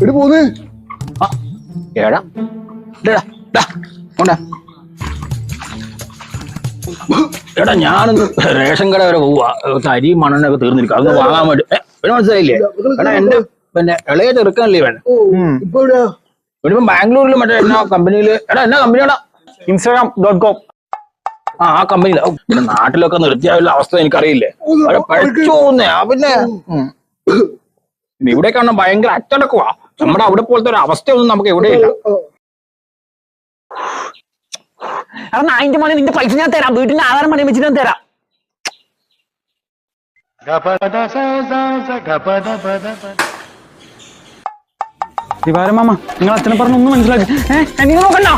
എടി പോന്ന് ഏടാ എടാ ഞാനൊന്ന് റേഷൻ കട വരെ പോവാ അരി മണ്ണെണ്ണൊക്കെ തീർന്നിരിക്കും അതൊന്ന് വാങ്ങാൻ വേണ്ടി മനസ്സിലായില്ലേ എടാ എന്റെ പിന്നെ ഇളയ ചെറുക്കനല്ലേ ഇവൻ ഇവനിപ്പം ബാംഗ്ലൂരിൽ മറ്റേ എന്നാ കമ്പനിയില് എടാ എന്നാ കമ്പനിയാടാ Instagram.com. ആ കമ്പനിയില പിന്നെ നാട്ടിലൊക്കെ നിർത്തിയാലുള്ള അവസ്ഥ എനിക്കറിയില്ലേ അവിടെ പഠിച്ചു പോകുന്നേ പിന്നെ ഇവിടെ കാണാൻ ഭയങ്കര അച്ചടക്കുവാ നമ്മുടെ അവിടെ പോലത്തെ ഒരു അവസ്ഥയൊന്നും നമുക്ക് എവിടെയില്ല. എടാ 9 മണി നിന്റെ പൈസ ഞാൻ തരാം, വീട്ടിന്റെ ആധാരം മണി വെച്ചിട്ട് ഞാൻ തരാം. ദിവാരം മാമ നിങ്ങൾ അച്ഛനെ പറഞ്ഞൊന്നും മനസ്സിലാക്കി നിങ്ങൾ നോക്കണ്ട.